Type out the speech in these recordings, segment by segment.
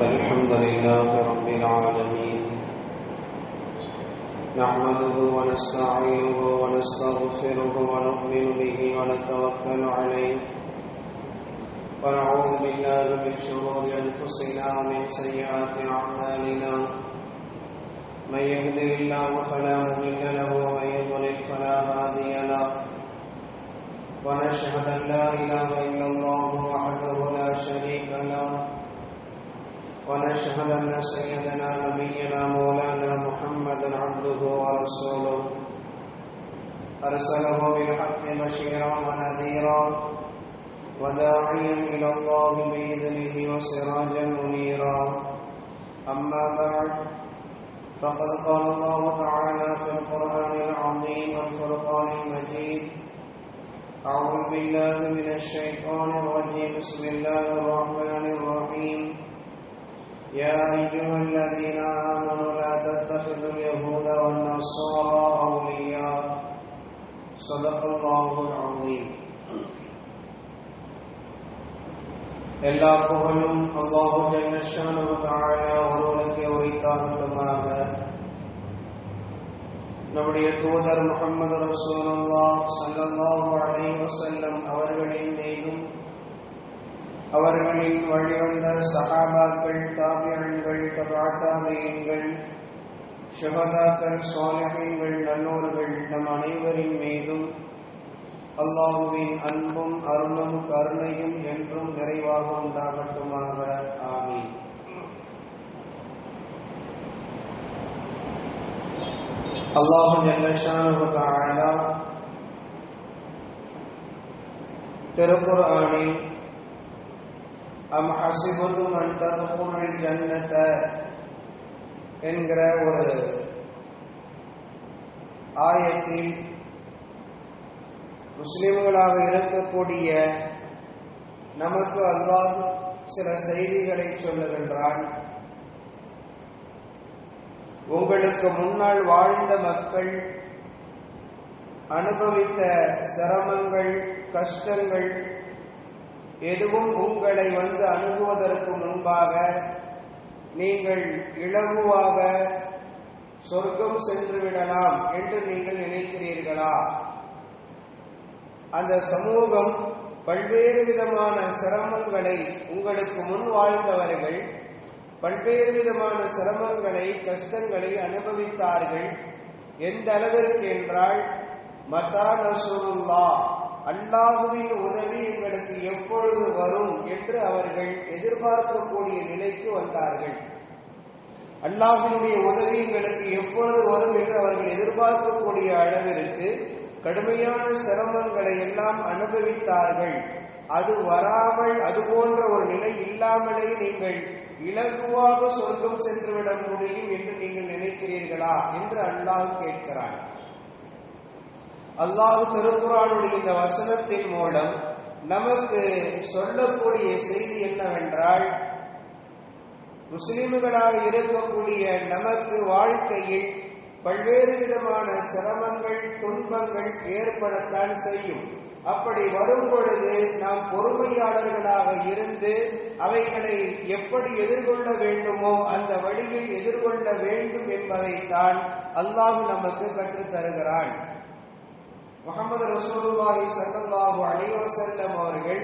الحمد لله رب العالمين نحمده ونستعينه ونستغفره ونؤمن به ونتوكل عليه ونعوذ بالله من شرور أنفسنا ومن سيئات أعمالنا من يهده الله فلا مضل له ومن يضلل فلا هادي له ونشهد أن لا إله إلا الله وحده لا شريك له ونشهد أن سيدنا نبينا مولانا محمدا عبده ورسوله أرسله بالحق بشيرا ونذيرا وداعيا إلى الله بإذنه وسراجا منيرا أما بعد فقد قال الله تعالى في القرآن العظيم والفرقان المجيد أعوذ بالله من الشيطان الرجيم بسم الله الرحمن الرحيم يا أيها الذين آمنوا لا تتخذوا اليهود والنصارى أولياء صدق الله العظيم. எல்லா புகழும் அல்லாஹ் ஜல்ல ஷானஹு தஆலா ஒருவனுக்கே உரித்தாகட்டுமாக. நம்முடைய தூதர் முஹம்மது ரசூலுல்லாஹ் ஸல்லல்லாஹு அலைஹி வஸல்லம் அவர்களின் மீதும் அவர்களின் வழிவந்த சஹாபாக்கள், தாபிஈன்கள், தபஅத்தாபீன்கள், ஷுஹதாக்கள், சாலிஹீன்கள், நல்லோர்கள் நம் அனைவரின் மீதும் அல்லாஹ்வின் அன்பும் அருளும் கருணையும் என்றும் நிறைவாக உண்டாகட்டுமாக. ஆமீன். அல்லாஹ் ஜல்ல ஷானஹு தஆலா திருக்குர்ஆனில் அம் ஹஸிபதும் அன் தத்குலுல் ஜன்னத என்கிற ஒரு ஆயத்தில் முஸ்லிம்களாக இருக்கக்கூடிய நமக்கு அல்லாஹ் சில செய்திகளை சொல்லுகின்றான். உங்களுக்கு முன்னால் வாழ்ந்த மக்கள் அனுபவித்த சிரமங்கள், கஷ்டங்கள் எதுவும் உங்களை வந்து அணுகுவதற்கு முன்பாக நீங்கள் இலகுவாக சொர்க்கம் சென்று விடலாம் என்று நீங்கள் நினைக்கிறீர்களா? அந்த சமூகம் பல்வேறு விதமான சிரமங்களை, உங்களுக்கு முன் வாழ்ந்தவர்கள் பல்வேறு விதமான சிரமங்களை, கஷ்டங்களை அனுபவித்தார்கள். எந்த அளவிற்கு என்றால், மதா நஸ்ருல்லாஹ், அல்லாஹ்வின் உதவி எங்களுக்கு எப்பொழுது வரும் என்று அவர்கள் எதிர்பார்க்கக்கூடிய நிலைக்கு வந்தார்கள். அல்லாஹ்வினுடைய உதவி எங்களுக்கு எப்பொழுது வரும் என்று அவர்கள் எதிர்பார்க்கக்கூடிய அளவிற்கு கடுமையான சிரமங்களை எல்லாம் அனுபவித்தார்கள். அது வராமல், அது போன்ற ஒரு நிலை இல்லாமலே நீங்கள் இலகுவாக சொர்க்கம் சென்றுவிட முடியும் என்று நீங்கள் நினைக்கிறீர்களா என்று அல்லாஹ் கேட்கிறான். அல்லாஹ் திருக்குர்ஆனுடைய இந்த வசனத்தின் மூலம் நமக்கு சொல்லக்கூடிய செய்தி என்னவென்றால், முஸ்லிம்களாக இருக்கக்கூடிய நமக்கு வாழ்க்கையில் பல்வேறு விதமான சிரமங்கள், துன்பங்கள் ஏற்படத்தான் செய்யும். அப்படி வரும் பொழுது நாம் பொறுமையாளர்களாக இருந்து அவைகளை எப்படி எதிர்கொள்ள வேண்டுமோ அந்த வழியில் எதிர்கொள்ள வேண்டும் என்பதைத்தான் அல்லாஹ் நமக்கு கற்றுத் தருகிறான். முஹம்மது ரசூலுல்லாஹி ஸல்லல்லாஹு அலைஹி வஸல்லம் அவர்கள்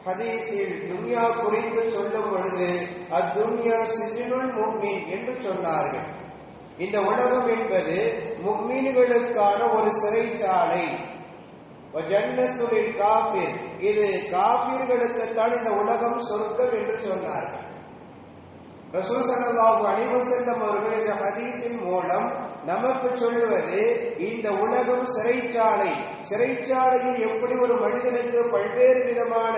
ஹதீஸில் துன்யா குறித்து சொல்லும் பொழுது அத்துன்யா சிஜ்னுல் முஃமின் என்று சொன்னார்கள். இந்த உலகம் என்பது முஃமின்களுக்கான ஒரு சிறைச்சாலை. வஜன்னத்துல் காஃபிர், இது காஃபிர்களுக்குத்தான் இந்த உலகம் சொர்க்கம் என்று சொன்னார்கள். ரசூல் ஸல்லல்லாஹு அலைஹி வஸல்லம் அவர்கள் இந்த ஹதீஸின் மூலம் நமக்கு சொல்லுவது, இந்த உலகம் சிறைச்சாலை. சிறைச்சாலையில் எப்படி ஒரு மனிதனுக்கு பல்வேறு விதமான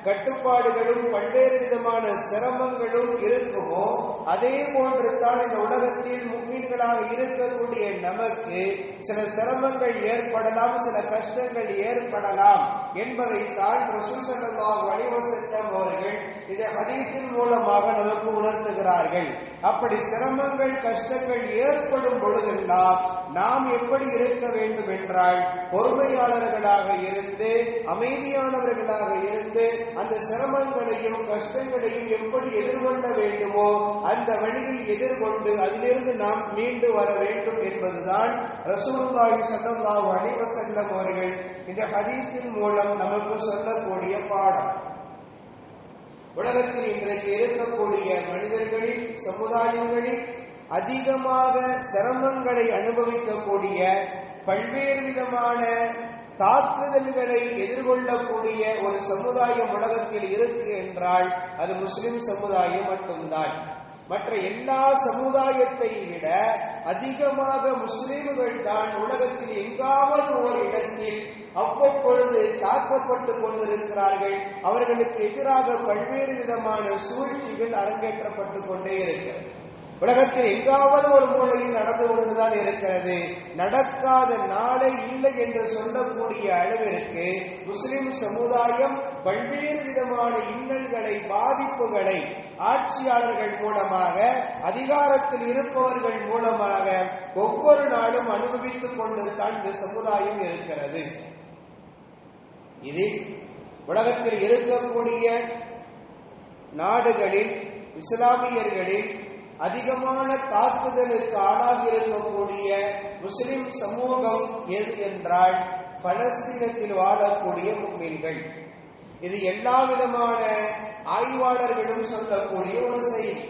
கட்டுப்பாடுகளும் பல்வேறு விதமான சிரமங்களும் இருக்குமோ, அதே போன்று தான் இந்த உலகத்தில் முஃமின்களாக இருக்கக்கூடிய நமக்கு சில சிரமங்கள் ஏற்படலாம், சில கஷ்டங்கள் ஏற்படலாம் என்பதைத்தான் ரசூல் ஸல்லல்லாஹு அலைஹி வஸல்லம் அவர்கள் இந்த ஹதீஸின் மூலமாக நமக்கு உணர்த்துகிறார்கள். அப்படி சிரமங்கள் கஷ்டங்கள் ஏற்படும் பொழுதெல்லாம் நாம் எப்படி இருக்க வேண்டும் என்றால், பொறுமையாளர்களாக இருந்து அமைதியானவர்களாக இருந்து அந்த சிரமங்களையும் கஷ்டங்களையும் எப்படி எதிர்கொள்ள வேண்டுமோ அந்த வழியில் எதிர்கொண்டு அதிலிருந்து நாம் மீண்டு வர வேண்டும் என்பதுதான் ரசூலுல்லாஹி ஸல்லல்லாஹு அலைஹி வஸல்லம் அவர்கள் இந்த ஹதீஸின் மூலம் நமக்கு சொல்லக்கூடிய பாடம். உலகத்தில் இன்றைக்கு இருக்கக்கூடிய மனிதர்களில் சமுதாயங்களில் அதிகமாக சிரமங்களை அனுபவிக்கக்கூடிய பல்வேறு விதமான தாக்குதல்களை எதிர்கொள்ளக்கூடிய ஒரு சமுதாயம் உலகத்தில் இருக்கு என்றால் அது முஸ்லிம் சமுதாயம் மட்டும்தான். மற்ற எல்லா சமுதாயத்தை விட அதிகமாக முஸ்லிம்கள் தான் உலகத்தில் எங்காவது ஒரு இடத்தில் அவ்வப்பொழுது தாக்கப்பட்டு கொண்டிருக்கிறார்கள். அவர்களுக்கு எதிராக பல்வேறு விதமான சூழ்ச்சிகள் அரங்கேற்றப்பட்டு கொண்டே இருக்கிறது. உலகத்தில் எங்காவது ஒரு மூலையில் நடந்து கொண்டுதான் இருக்கிறது. நடக்காத நாளே இல்லை என்று சொல்லக்கூடிய அளவிற்கு முஸ்லிம் சமுதாயம் பல்வேறு விதமான இன்னல்களை பாதிப்புகளை ஆட்சியாளர்கள் மூலமாக அதிகாரத்தில் இருப்பவர்கள் மூலமாக ஒவ்வொரு நாளும் அனுபவித்துக் கொண்டு தான் இந்த சமுதாயம் இருக்கிறது. இதில் உலகத்தில் இருக்கக்கூடிய நாடுகளில் இஸ்லாமியர்களில் அதிகமான தாக்குதலுக்கு ஆளாகி இருக்கக்கூடிய முஸ்லிம் சமூகம் எது என்றால் பலஸ்தீனத்தில் வாழக்கூடிய முஸ்லிம்கள். இது எல்லா விதமான ஆய்வாளர்களும் சொல்லக்கூடிய ஒரு செய்தி.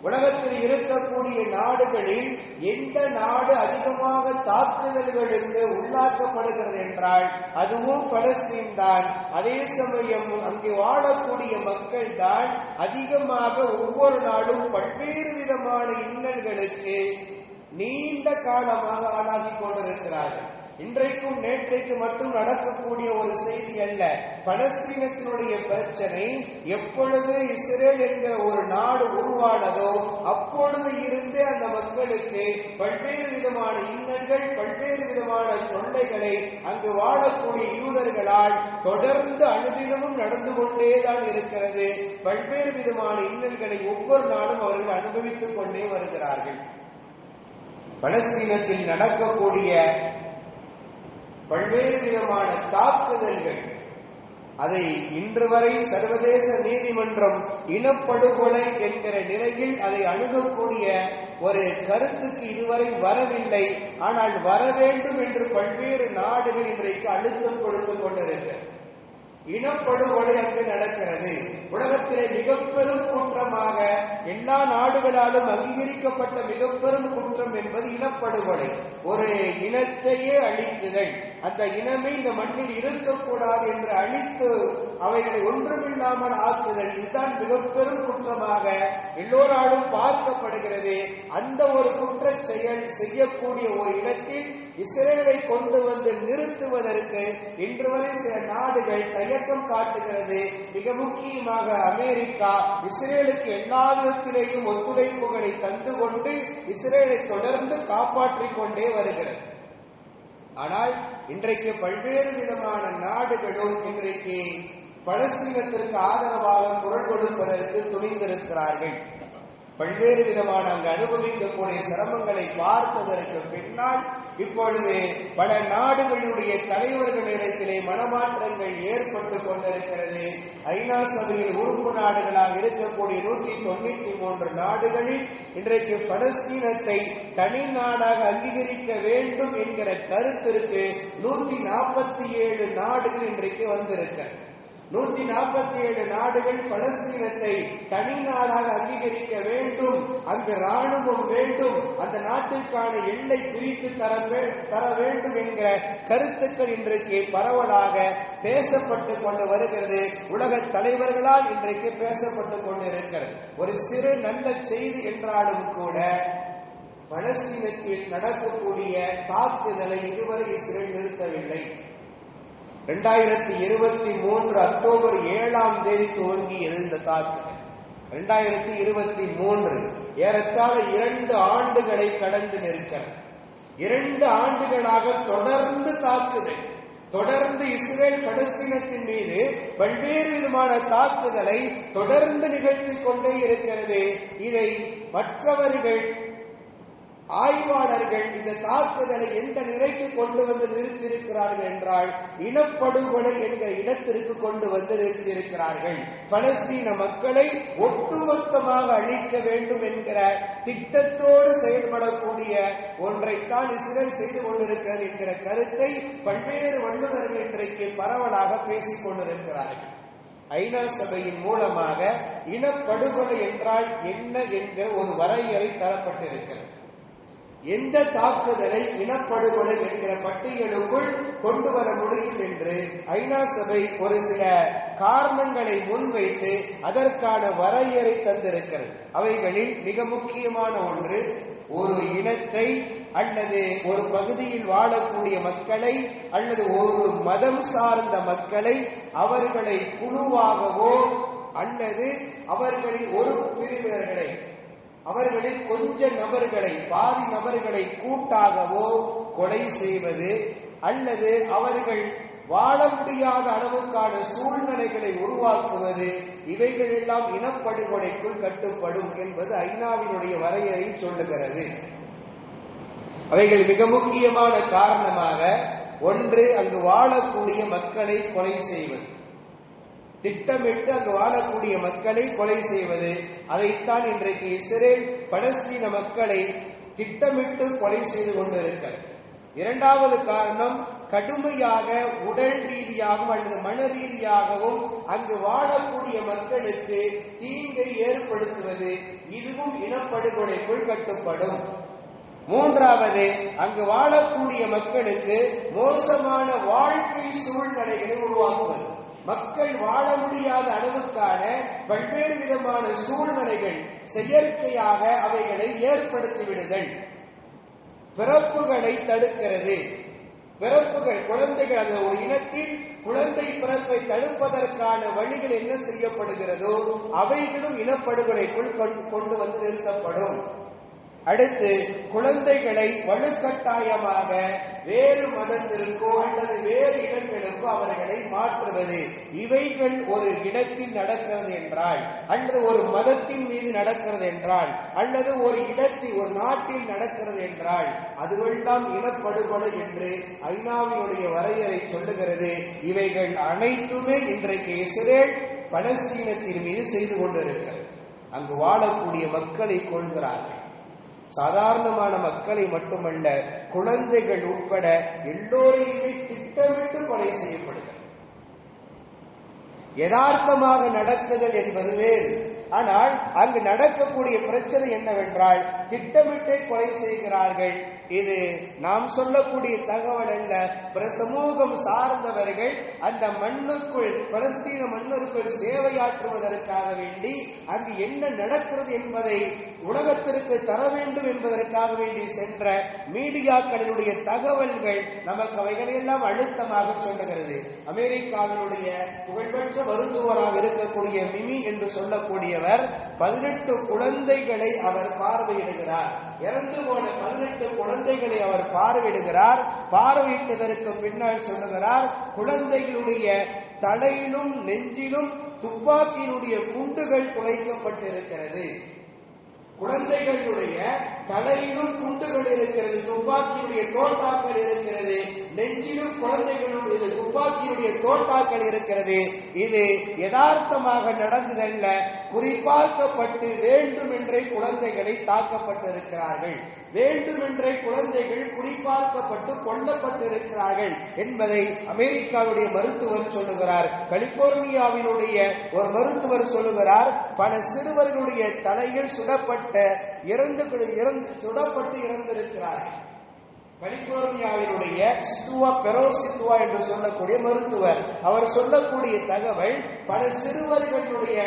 உலகத்தில் இருக்கக்கூடிய நாடுகளில் எந்த நாடு அதிகமாக தாக்குதல்களுக்கு உள்ளாக்கப்படுகிறது என்றால் அதுவும் பலஸ்தீன் தான். அதே சமயம் அங்கே வாழக்கூடிய மக்கள் தான் அதிகமாக ஒவ்வொரு நாடும் பல்வேறு விதமான இன்னல்களுக்கு நீண்ட காலமாக ஆளாகி கொண்டிருக்கிறார்கள். இன்றைக்கும் நேற்றைக்கு மட்டும் நடக்கக்கூடிய ஒரு செய்தி அல்ல. பலஸ்தீனத்தினுடைய பிரச்சனை எப்பொழுது இஸ்ரேல் என்கிற ஒரு நாடு உருவானதோ அப்பொழுது இருந்து அந்த மக்களுக்கு பல்வேறு விதமான இன்னல்கள் பல்வேறு விதமான தொல்லைகளை அங்கு வாழக்கூடிய யூதர்களால் தொடர்ந்து அனுதினமும் நடந்து கொண்டேதான் இருக்கிறது. பல்வேறு விதமான இன்னல்களை ஒவ்வொரு நாளும் அவர்கள் அனுபவித்துக் கொண்டே வருகிறார்கள். பலஸ்தீனத்தில் நடக்கக்கூடிய பல்வேறு விதமான தாக்குதல்கள் அதை இன்று வரை சர்வதேச நீதிமன்றம் இனப்படுகொலை என்கிற நிலையில் அதை அணுகக்கூடிய ஒரு கருத்துக்கு இதுவரை வரவில்லை. ஆனால் வர வேண்டும் என்று பல்வேறு நாடுகள் இன்றைக்கு அழுத்தம் கொடுத்து கொண்டிருக்கிறது. இனப்படுகொலை அங்கு நடக்கிறது. உலகத்திலே மிக பெரும் குற்றமாக எல்லா நாடுகளாலும் அங்கீகரிக்கப்பட்ட மிக பெரும் குற்றம் என்பது இனப்படுகொலை. ஒரு இனத்தையே அழிக்குதல், அந்த இனமே இந்த மண்ணில் இருக்கக்கூடாது என்று அழித்து அவைகளை ஒன்றுமில்லாமல் ஆக்குதல், இதுதான் மிக பெரும் குற்றமாக எல்லோராலும் பார்க்கப்படுகிறது. அந்த ஒரு குற்ற செயல் செய்யக்கூடிய ஒரு இடத்தில் இஸ்ரேலை கொண்டு வந்து நிறுத்துவதற்கு இன்று வரை சில நாடுகள் தயக்கம் காட்டுகிறது. மிக முக்கியமாக அமெரிக்கா இஸ்ரேலுக்கு எல்லா விதத்திலேயும் ஒத்துழைப்புகளை தந்து கொண்டு இஸ்ரேலை தொடர்ந்து காப்பாற்றிக் கொண்டே வருகிறது. ஆனால் இன்றைக்கு பல்வேறு விதமான நாடுகளும் இன்றைக்கு பலஸ்தீனத்திற்கு ஆதரவாக குரல் கொடுப்பதற்கு துணிந்திருக்கிறார்கள். பல்வேறு விதமான அங்கு அனுபவிக்கக்கூடிய சிரமங்களை பார்த்ததற்கு பின்னால் இப்பொழுது பல நாடுகளுடைய தலைவர்களிடத்திலே மனமாற்றங்கள் ஏற்பட்டு கொண்டிருக்கிறது. ஐநா சபையில் உறுப்பு நாடுகளாக இருக்கக்கூடிய 193 நாடுகளில் இன்றைக்கு பலஸ்தீனத்தை தனி நாடாக அங்கீகரிக்க வேண்டும் என்கிற கருத்திற்கு 147 நாடுகள் இன்றைக்கு வந்திருக்கிறது. 147 நாடுகள் பலஸ்தீனத்தை தனி நாடாக அங்கீகரிக்க வேண்டும், அங்கு ராணுவம் வேண்டும், அந்த நாட்டிற்கான எல்லை பிரித்து தர வேண்டும் என்கிற கருத்துக்கள் இன்றைக்கு பரவலாக பேசப்பட்டு கொண்டு வருகிறது. உலக தலைவர்களால் இன்றைக்கு பேசப்பட்டு கொண்டிருக்கிறது. ஒரு சிறு நல்ல செய்தி என்றாலும் கூட பலஸ்தீனத்தில் நடக்கக்கூடிய தாக்குதலை இதுவரை இஸ்ரேல் நிறுத்தவில்லை. 2023 அக்டோபர் 7ஆம் தேதி துவங்கியது இந்த தாக்குதல். 2023 ஏறத்தாழ 2 ஆண்டுகளை கடந்து நிற்கிறது. 2 ஆண்டுகளாக தொடர்ந்து தாக்குதல். தொடர்ந்து இஸ்ரேல் பலஸ்தீனத்தின் மீது பல்வேறு விதமான தாக்குதலை தொடர்ந்து நிகழ்த்திக் கொண்டே இருக்கிறது. இதை மற்றவர்கள், ஆய்வாளர்கள் இந்த தாக்குதலை எந்த நிலைக்கு கொண்டு வந்து நிறுத்தியிருக்கிறார்கள் என்றால், இனப்படுகொலை என்கிற இடத்திற்கு கொண்டு வந்து நிறுத்தியிருக்கிறார்கள். பலஸ்தீன மக்களை ஒட்டுமொத்தமாக அழிக்க வேண்டும் என்கிற திட்டத்தோடு செயல்படக்கூடிய ஒன்றைத்தான் இஸ்ரேல் செய்து கொண்டிருக்கிறது என்கிற கருத்தை பல்வேறு வல்லுநர்கள் இன்றைக்கு பரவலாக பேசிக் கொண்டிருக்கிறார்கள். ஐநா சபையின் மூலமாக இனப்படுகொலை என்றால் என்ன என்கிற ஒரு வரையறை தரப்பட்டிருக்கிறது. எந்த தாக்குதலை இனப்படுகொலை என்கிற பட்டியலுக்குள் கொண்டு வர முடியும் என்று ஐநா சபை ஒரு சில காரணங்களை முன்வைத்து அதற்கான வரையறை தந்திருக்கிறது. அவைகளில் மிக முக்கியமான ஒன்று, ஒரு இனத்தை அல்லது ஒரு பகுதியில் வாழக்கூடிய மக்களை அல்லது ஒரு மதம் சார்ந்த மக்களை அவர்களை குழுவாகவோ அல்லது அவர்களில் ஒரு பிரிவினர்களை, அவர்களில் கொஞ்ச நபர்களை, பாதி நபர்களை கூட்டாகவோ கொலை செய்வது அல்லது அவர்கள் வாழ முடியாத அளவுக்கான சூழ்நிலைகளை உருவாக்குவது, இவைகள் எல்லாம் இனப்படுகொலைக்குள் கட்டுப்படும் என்பது ஐநாவினுடைய வரையறை சொல்லுகிறது. அவைகள் மிக முக்கியமான காரணமாக, ஒன்று, அங்கு வாழக்கூடிய மக்களை கொலை செய்வது, திட்டமிட்டு அங்கு வாழக்கூடிய மக்களை கொலை செய்வது. அதைத்தான் இன்றைக்கு இஸ்ரேல் பலஸ்தீன மக்களை திட்டமிட்டு கொலை செய்து கொண்டிருக்கிறது. இரண்டாவது காரணம், கடுமையாக உடல் ரீதியாகவும் அல்லது மன ரீதியாகவும் அங்கு வாழக்கூடிய மக்களுக்கு தீங்கை ஏற்படுத்துவது, இதுவும் இனப்படுகொலைக்குள் கட்டுப்படும். மூன்றாவது, அங்கு வாழக்கூடிய மக்களுக்கு மோசமான வாழ்க்கை சூழ்நிலைகளை உருவாக்குவது, மக்கள் வாழ முடியாத அளவுக்கான பல்வேறு விதமான சூழ்நிலைகள் செயற்கையாக அவைகளை ஏற்படுத்திவிடுதல். பிறப்புகளை தடுக்கிறது. பிறப்புகள், குழந்தைகள், அந்த ஒரு இனத்தில் குழந்தை பிறப்பை தடுப்பதற்கான வழிகள் என்ன செய்யப்படுகிறதோ அவைகளும் இனப்படுகொலைக்குள் கொண்டு வந்து நிறுத்தப்படும். அடுத்து, குழந்தைகளை வலுக்கட்டாயமாக வேறு மதத்திற்கோ அல்லது வேறு இடங்களுக்கோ அவர்களை மாற்றுவது, இவைகள் ஒரு இடத்தில் நடக்கிறது என்றால் அல்லது ஒரு மதத்தின் மீது நடக்கிறது என்றால் அல்லது ஒரு இடத்தில் ஒரு நாட்டில் நடக்கிறது என்றால் அதுவெல்லாம் இனப்படுகொலை என்று ஐநாவினுடைய வரையறை சொல்லுகிறது. இவைகள் அனைத்துமே இன்றைக்கு இஸ்ரேல் பலஸ்தீனத்தின் மீது செய்து கொண்டிருக்கிறது. அங்கு வாழக்கூடிய மக்களை கொள்கிறார்கள். சாதாரணமான மக்களை மட்டுமல்ல, குழந்தைகள் உட்பட எல்லோரையுமே திட்டமிட்டு கொலை செய்யப்படுகிறது. யதார்த்தமாக நடக்குதல் என்பது வேறு. ஆனால் அங்கு நடக்கக்கூடிய பிரச்சனை என்னவென்றால், திட்டமிட்டே கொலை செய்கிறார்கள். இது நாம் சொல்லக்கூடிய தகவல் அல்ல. சமூகம் சார்ந்தவர்கள் அந்த மண்ணுக்குள், பலஸ்தீன மண்ணிற்குள் சேவையாற்றுவதற்காக வேண்டி அங்கு என்ன நடக்கிறது என்பதை உலகத்திற்கு தர வேண்டும் என்பதற்காக வேண்டி சென்ற மீடியாக்களினுடைய தகவல்கள் நமக்கு அவைகளையெல்லாம் அழுத்தமாக சொல்லுகிறது. அமெரிக்காவினுடைய புகழ்பெற்ற மருத்துவராக இருக்கக்கூடிய மிமி என்று சொல்லக்கூடியவர் 18 குழந்தைகளை அவர் பார்வையிடுகிறார். இறந்து போன 18 குழந்தைகளை அவர் பார்வையிடுகிறார். பார்வையிட்டதற்கு பின்னால் சொல்லுகிறார், குழந்தைகளுடைய தலையிலும் நெஞ்சிலும் துப்பாக்கியினுடைய குண்டுகள் துளைக்கப்பட்டிருக்கிறது. குழந்தைகளுடைய தலையிலும் குண்டுகள் இருக்கிறது, துப்பாக்கியுடைய தோட்டாக்கள் இருக்கிறது, நெஞ்சிலும் குழந்தைகளுடைய துப்பாக்கியுடைய தோட்டாக்கள் இருக்கிறது. இது யதார்த்தமாக நடந்ததல்ல, குறிப்பாக்கப்பட்டு வேண்டுமென்றே குழந்தைகளை தாக்கப்பட்டிருக்கிறார்கள், வேண்டுமென்றே குழந்தைகள் குறிப்பாக்கப்பட்டு கொல்லப்பட்டிருக்கிறார்கள் என்பதை அமெரிக்காவுடைய மருத்துவர் சொல்லுகிறார். கலிபோர்னியாவினுடைய ஒரு மருத்துவர் சொல்லுகிறார், பல சிறுவர்களுடைய தலையில் சுடப்பட்டு இறந்திருக்கிறார்கள். கலிபோர்னியாவினுடைய பெரோசித்துவா என்று சொல்லக்கூடிய மருத்துவர், அவர் சொல்லக்கூடிய தகவல், பல சிறுவர்களுடைய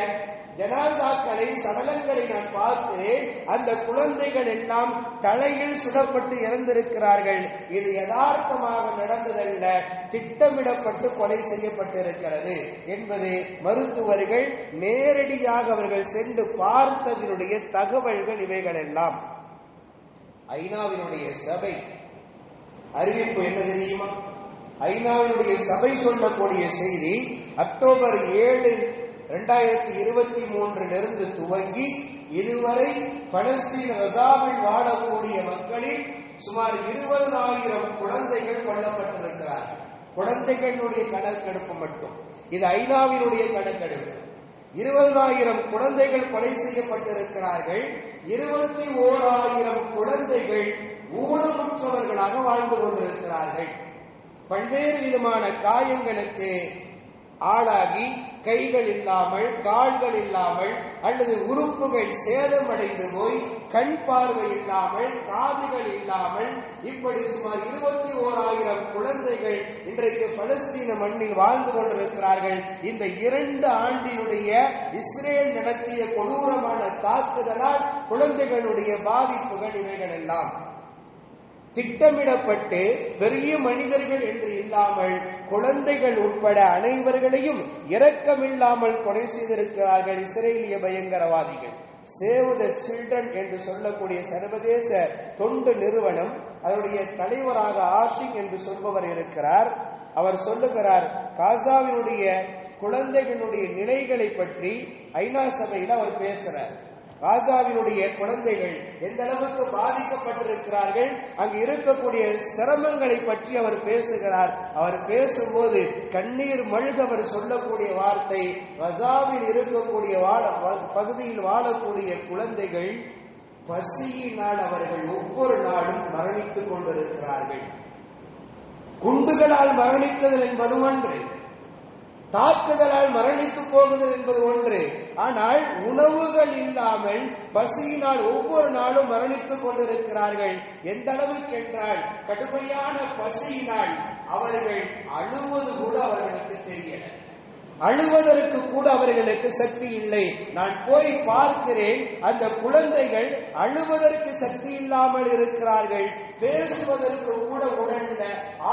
ஜனாசாக்களை, சடலங்களை நான் பார்க்கிறேன். அந்த குழந்தைகள் எல்லாம் தலையில் சுடப்பட்டு இறந்திருக்கிறார்கள். இது யதார்த்தமாக நடந்ததல்ல, திட்டமிடப்பட்டு கொலை செய்யப்பட்டிருக்கிறது என்பது மருத்துவர்கள் நேரடியாக அவர்கள் சென்று பார்த்ததனுடைய தகவல்கள். இவைகள் எல்லாம் ஐநாவினுடைய சபை அறிவிப்பு என்ன தெரியுமா? ஐநாவினுடைய சபை சொல்லக்கூடிய செய்தி அக்டோபர் 7, 2023 துவங்கி இதுவரை பலஸ்தீன கசாவில் வாழக்கூடிய மக்களில் சுமார் 20,000 குழந்தைகள் கொல்லப்பட்டிருக்கிறார்கள். குழந்தைகளுடைய கணக்கெடுப்பு மட்டும், இது ஐநாவினுடைய கணக்கெடுப்பு. 20,000 குழந்தைகள் கொலை செய்யப்பட்டிருக்கிறார்கள். 21,000 குழந்தைகள் ஊனமுற்றவர்களாக வாழ்ந்து கொண்டிருக்கிறார்கள். பல்வேறு விதமான காயங்களுக்கு ஆளாகி கைகள் இல்லாமல், கால்கள் இல்லாமல், அல்லது உறுப்புகள் சேதமடைந்து போய் கண் பார்வை இல்லாமல், காதுகள் இல்லாமல், இப்படி சுமார் 21,000 குழந்தைகள் இன்றைக்கு பலஸ்தீன மண்ணில் வாழ்ந்து கொண்டிருக்கிறார்கள். இந்த 2 ஆண்டினுடைய இஸ்ரேல் நடத்திய கொடூரமான தாக்குதலால் குழந்தைகளுடைய பாதிப்புகள் இவைகள் எல்லாம் திட்டமிடப்பட்டு பெரிய மனிதர்கள் என்று இல்லாமல் குழந்தைகள் உட்பட அனைவர்களையும் இரக்கமில்லாமல் கொலை செய்திருக்கிறார்கள் இஸ்ரேலிய பயங்கரவாதிகள். சேவ் த சில்ட்ரன் என்று சொல்லக்கூடிய சர்வதேச தொண்டு நிறுவனம், அதனுடைய தலைவராக ஆஷிக் என்று சொல்பவர் இருக்கிறார். அவர் சொல்லுகிறார், காசாவினுடைய குழந்தைகளுடைய நிலைகளை பற்றி ஐநா சபையில் அவர் பேசுறார். காசாவினுடைய குழந்தைகள் எந்த அளவுக்கு பாதிக்கப்பட்டிருக்கிறார்கள், அங்கு இருக்கக்கூடிய சிரமங்களை பற்றி அவர் பேசுகிறார். அவர் பேசும்போது கண்ணீர் மல்க அவர் சொல்லக்கூடிய வார்த்தை, காசாவில் இருக்கக்கூடிய பகுதியில் வாழக்கூடிய குழந்தைகள் பசியினால் அவர்கள் ஒவ்வொரு நாளும் மரணித்துக் கொண்டிருக்கிறார்கள். குண்டுகளால் மரணிக்குதல் என்பது ஒன்று, தாக்குதலால் மரணித்து போகுதல் என்பது ஒன்று. ஆனால் உணவுகள் இல்லாமல் பசியினால் ஒவ்வொரு நாளும் மரணித்துக் கொண்டிருக்கிறார்கள். எந்த அளவுக்கு என்றால் கடுமையான பசியினால் அவர்கள் அழுவது கூட அவர்களுக்கு தெரியல, அழுவதற்கு கூட அவர்களுக்கு சக்தி இல்லை. நான் போய் பார்க்கிறேன், அந்த குழந்தைகள் அழுவதற்கு சக்தி இல்லாமல் இருக்கிறார்கள். பேசுவதற்கு கூட உடல்ல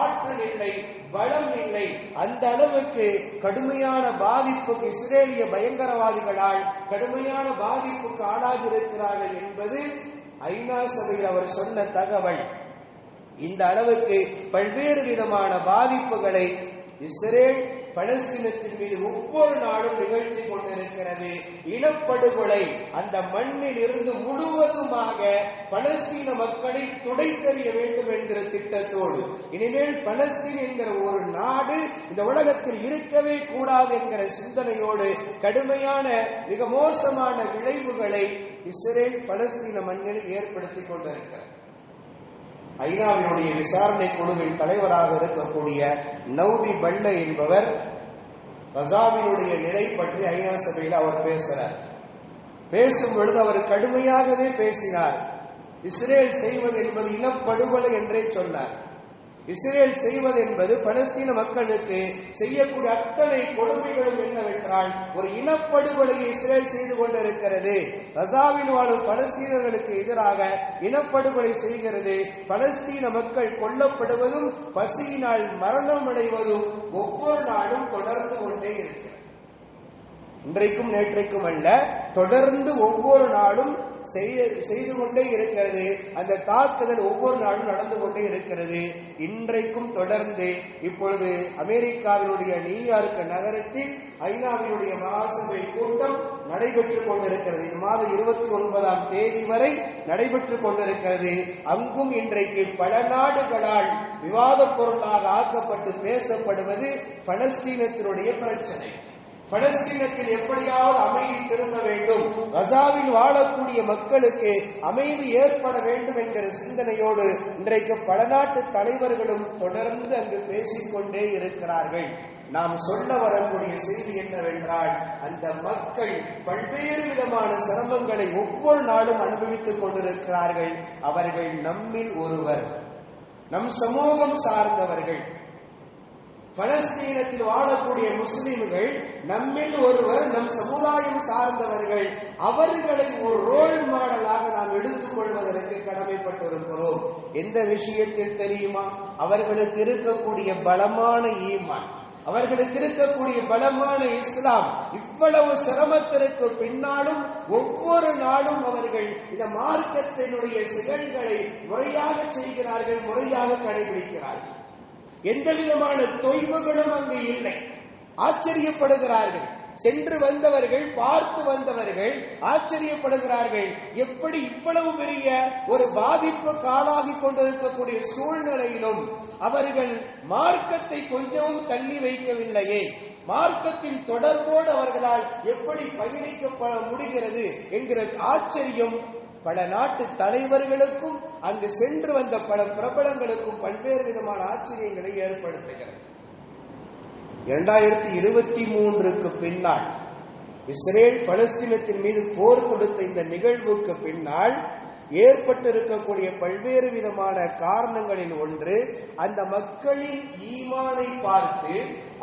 ஆற்றல் இல்லை, பலம் இல்லை. அந்த அளவுக்கு கடுமையான பாதிப்புக்கு இஸ்ரேலிய பயங்கரவாதிகளால் கடுமையான பாதிப்புக்கு ஆளாகி இருக்கிறார்கள் என்பது ஐநா சபையில் அவர் சொன்ன தகவல். இந்த அளவுக்கு பல்வேறு விதமான பாதிப்புகளை இஸ்ரேல் பலஸ்தீனத்தின் மீது ஒவ்வொரு நாளும் நிகழ்த்தி கொண்டிருக்கிறது. இனப்படுகொலை அந்த மண்ணில் இருந்து முழுவதுமாக பலஸ்தீன மக்களை துடைத்தெறிய வேண்டும் என்கிற திட்டத்தோடு, இனிமேல் பலஸ்தீன் என்கிற ஒரு நாடு இந்த உலகத்தில் இருக்கவே கூடாது என்கிற சிந்தனையோடு கடுமையான மிக மோசமான விளைவுகளை இஸ்ரேல் பலஸ்தீன மண்ணில் ஏற்படுத்தி கொண்டிருக்கிறது. ஐநாவினுடைய விசாரணை குழுவின் தலைவராக இருக்கக்கூடிய நௌபி பல்ல என்பவர் கசாவினுடைய நிலை பற்றி ஐநா சபையில் அவர் பேசுகிறார். பேசும் பொழுது அவர் கடுமையாகவே பேசினார். இஸ்ரேல் செய்வது என்பது இனப்படுகொலை என்றே சொன்னார். இஸ்ரேல் செய்வது என்பது பலஸ்தீன மக்களுக்கு செய்யக்கூடிய அத்தனை கொடுமைகளும் என்னவென்றால் ஒரு இனப்படுகொலையை இஸ்ரேல் செய்து கொண்டிருக்கிறது. கசாவில் வாழும் பலஸ்தீனர்களுக்கு எதிராக இனப்படுகொலை செய்கிறது. பலஸ்தீன மக்கள் கொல்லப்படுவதும் பசியினால் மரணம் அடைவதும் ஒவ்வொரு நாளும் தொடர்ந்து கொண்டே இருக்கிறது. இன்றைக்கும் நேற்றைக்கும் அல்ல, தொடர்ந்து ஒவ்வொரு நாளும் செய்து கொண்டே இருக்கிறது. அந்த தாக்குதல் ஒவ்வொரு நாளும் நடந்து கொண்டே இருக்கிறது. இன்றைக்கும் தொடர்ந்து இப்பொழுது அமெரிக்காவினுடைய நியூயார்க் நகரத்தில் ஐநாவினுடைய மகாசபை கூட்டம் நடைபெற்றுக் கொண்டிருக்கிறது. இந்த மாதம் 29ஆம் தேதி வரை நடைபெற்றுக் கொண்டிருக்கிறது. அங்கும் இன்றைக்கு பல நாடுகளால் விவாத பொருளாக ஆக்கப்பட்டு பேசப்படுவது பலஸ்தீனத்தினுடைய பிரச்சனை. பலஸ்தீனத்தில் எப்படியாவது அமைதி திரும்ப வேண்டும், கசாவில் வாழக்கூடிய மக்களுக்கு அமைதி ஏற்பட வேண்டும் என்கிற சிந்தனையோடு இன்றைக்கு பல நாட்டு தலைவர்களும் தொடர்ந்து அங்கு பேசிக்கொண்டே இருக்கிறார்கள். நாம் சொல்ல வரக்கூடிய செய்தி என்னவென்றால், அந்த மக்கள் பல்வேறு விதமான சிரமங்களை ஒவ்வொரு நாளும் அனுபவித்துக் கொண்டிருக்கிறார்கள். அவர்கள் நம்மில் ஒருவர், நம் சமூகம் சார்ந்தவர்கள். பலஸ்தீனத்தில் வாழக்கூடிய முஸ்லிம்கள் நம்மில் ஒருவர், நம் சமுதாயம் சார்ந்தவர்கள். அவர்களை ஒரு ரோல் மாடலாக நாம் எடுத்துக் கொள்வதற்கு கடமைப்பட்டிருக்கிறோம். எந்த விஷயத்தில் தெரியுமா? அவர்களுக்கு இருக்கக்கூடிய பலமான ஈமான், அவர்களுக்கு இருக்கக்கூடிய பலமான இஸ்லாம். இவ்வளவு சிரமத்திற்கு பின்னாலும் ஒவ்வொரு நாளும் அவர்கள் இந்த மார்க்கத்தினுடைய செயல்களை முறையாக செய்கிறார்கள், முறையாக கடைபிடிக்கிறார்கள். எந்த விதமான தொய்வுகளும் அங்கு இல்லை. ஆச்சரியப்படுகிறார்கள். சென்று வந்தவர்கள், பார்த்து வந்தவர்கள் ஆச்சரியப்படுகிறார்கள். எப்படி இவ்வளவு பெரிய ஒரு பாதிப்பு காலாகி கொண்டிருக்கக்கூடிய சூழ்நிலையிலும் அவர்கள் மார்க்கத்தை கொஞ்சமும் தள்ளி வைக்கவில்லையே, மார்க்கத்தின் தொடர்போடு அவர்களால் எப்படி பயணிக்க முடிகிறது என்கிற ஆச்சரியம் பல நாட்டு தலைவர்களுக்கும் அங்கு சென்று வந்த பல பிரபலங்களுக்கும் பல்வேறு விதமான ஆச்சரியங்களை ஏற்படுத்துகிறது. 2023 பின்னால் இஸ்ரேல் பலஸ்தீனத்தின் மீது போர் தொடுத்த இந்த நிகழ்வுக்கு பின்னால் ஏற்பட்டிருக்கக்கூடிய பல்வேறு விதமான காரணங்களில் ஒன்று, அந்த மக்களின் ஈமானை பார்த்து,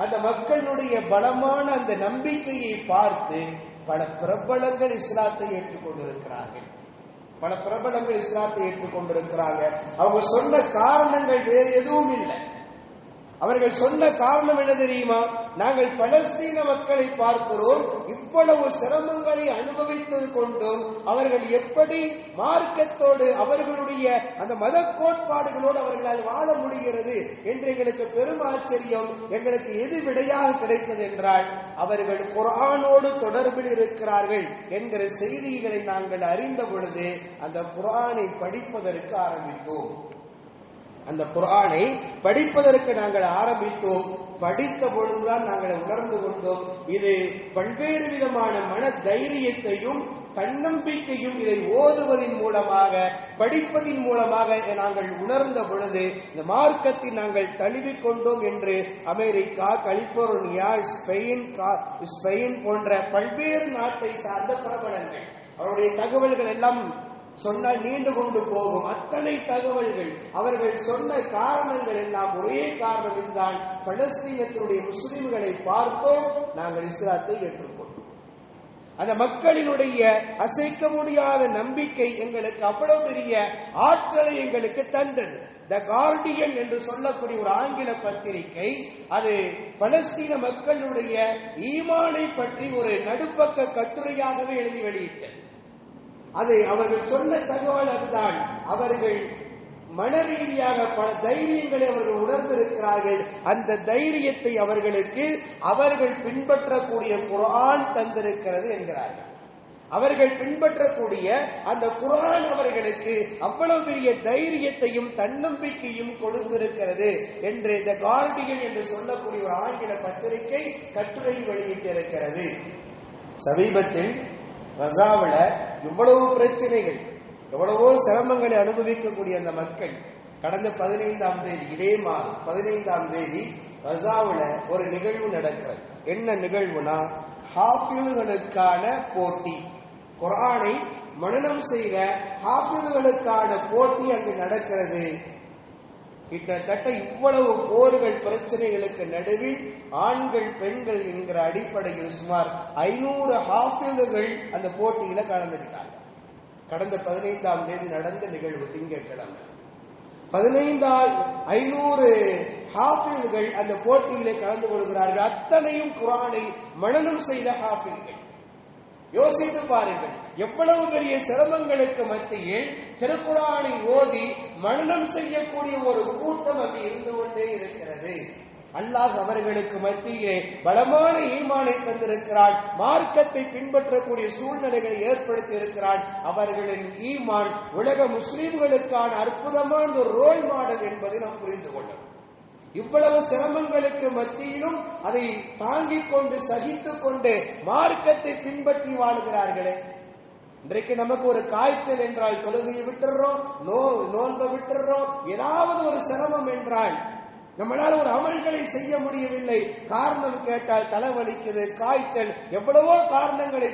அந்த மக்களுடைய பலமான அந்த நம்பிக்கையை பார்த்து பல பிரபலங்கள் இஸ்லாத்தை ஏற்றுக்கொண்டிருக்கிறார்கள். அவங்க சொன்ன காரணங்கள் வேறு எதுவும் இல்லை. அவர்கள் சொன்ன காரணம் என்ன தெரியுமா? நாங்கள் பலஸ்தீன மக்களை பார்க்கிறோம், இவ்வளவு சிரமங்களை அனுபவித்தது கொண்டும் அவர்கள் எப்படி மார்க்கத்தோடு அவர்களுடைய அந்த மத கோட்பாடுகளோடு அவர்களால் வாழ முடிகிறது என்று எங்களுக்கு பெரும் ஆச்சரியம். எங்களுக்கு எது விடையாக கிடைத்தது என்றால், அவர்கள் குர்ஆனோடு தொடர்பில் இருக்கிறார்கள் என்கிற செய்திகளை நாங்கள் அறிந்த பொழுது அந்த குர்ஆனை படிப்பதற்கு ஆரம்பித்தோம். நாங்கள் ஆரம்பித்தோம். படித்த பொழுதுதான் நாங்கள் உணர்ந்து கொண்டோம், இது பல்வேறு விதமான மன தைரியத்தையும் தன்னம்பிக்கையும் இதை ஓதுவதன் மூலமாக, படிப்பதின் மூலமாக நாங்கள் உணர்ந்த பொழுது இந்த மார்க்கத்தை நாங்கள் தழுவிக் கொண்டோம் என்று அமெரிக்கா, கலிபோர்னியா, ஸ்பெயின் போன்ற பல்வேறு நாட்டை சார்ந்த பிரபலங்கள், அவருடைய தகவல்கள் எல்லாம் சொன்னால் நீண்டு கொண்டு போகும். அத்தனை தகவல்கள், அவர்கள் சொன்ன காரணங்கள் எல்லாம் ஒரே காரணம் இதுதான், பலஸ்தீனத்தினுடைய முஸ்லிம்களை பார்த்தோம், நாங்கள் இஸ்லாத்தை ஏற்றுக்கொண்டோம். அந்த மக்களினுடைய அசைக்க முடியாத நம்பிக்கை எங்களுக்கு அவ்வளவு பெரிய ஆற்றலை எங்களுக்கு தந்தது. த கார்டியன் என்று சொல்லக்கூடிய ஒரு ஆங்கில பத்திரிகை, அது பலஸ்தீன மக்களுடைய ஈமானை பற்றி ஒரு நடுப்பக்க கட்டுரையாகவே எழுதி வெளியிட்டது. அது அவர்கள் சொன்ன தகவல் அதுதான். அவர்கள் மன ரீதியாக பல தைரியங்களை அவர்கள் உணர்ந்திருக்கிறார்கள். அந்த தைரியத்தை அவர்களுக்கு அவர்கள் பின்பற்றக்கூடிய குர்ஆன் தந்திருக்கிறது என்கிறார்கள். அவர்கள் பின்பற்றக்கூடிய அந்த குர்ஆன் அவர்களுக்கு அவ்வளவு பெரிய தைரியத்தையும் தன்னம்பிக்கையும் கொடுத்திருக்கிறது என்று த கார்டியன் என்று சொல்லக்கூடிய ஒரு ஆங்கில பத்திரிகை கட்டுரை வெளியிட்டிருக்கிறது. சமீபத்தில் கசாவில் இவ்வளவு பிரச்சனைகள், எவ்வளவோ சிரமங்களை அனுபவிக்கக்கூடிய அந்த மக்கள் கடந்த 15ஆம் தேதி, இதே மாதம் 15ஆம் தேதி கசாவில் ஒரு நிகழ்வு நடக்கிறது. என்ன நிகழ்வுனா, ஹாஃபிழ்களுக்கான போட்டி, குர்ஆனை மனனம் செய்த ஹாஃபிழ்களுக்கான போட்டி அங்கு நடக்கிறது. கிட்டத்தட்ட இவ்வளவு போர்கள், பிரச்சனைகளுக்கு நடுவில் ஆண்கள் பெண்கள் என்கிற அடிப்படையில் சுமார் 500 ஹாஃபிழ்கள் அந்த போட்டியில கலந்துக்கிட்டாங்க. கடந்த 15ஆம் தேதி நடந்த நிகழ்வு திங்கட்கிழமை. 500 ஹாஃபிழ்கள் அந்த போட்டியிலே கலந்து கொள்கிறார்கள். அத்தனையும் குர்ஆனை மனனம் செய்த ஹாஃபிழ்கள். யோசித்து பாருங்கள், எவ்வளவு பெரிய சிரமங்களுக்கு மத்தியில் திருக்குர்ஆனை ஓதி மனனம் செய்யக்கூடிய ஒரு கூட்டம் அங்கு இருந்து கொண்டே இருக்கிறது. அல்லாஹ் அவர்களுக்கு மத்தியிலே பலமான ஈமானை தந்திருக்கிறான், மார்க்கத்தை பின்பற்றக்கூடிய சூழ்நிலைகளை ஏற்படுத்தி இருக்கிறான். அவர்களின் ஈமான் உலக முஸ்லிம்களுக்கான அற்புதமான ஒரு ரோல் மாடல் என்பதை நாம் புரிந்து கொள்ளலாம். இவ்வளவு சிரமங்களுக்கு மத்தியிலும் அதை தாங்கிக் கொண்டு சகித்துக் கொண்டு மார்க்கத்தை பின்பற்றி வாழுகிறார்களே. இன்றைக்கு நமக்கு ஒரு காய்ச்சல் என்றால் தொழுகையை விட்டுறோம், நோன்பை விட்டுறோம். ஏதாவது ஒரு சிரமம் என்றால் நம்மளால ஒரு அமல்களை செய்ய முடியவில்லை. காரணம் கேட்டால் தலைவலிக்குது, காய்ச்சல், எவ்வளவோ காரணங்களை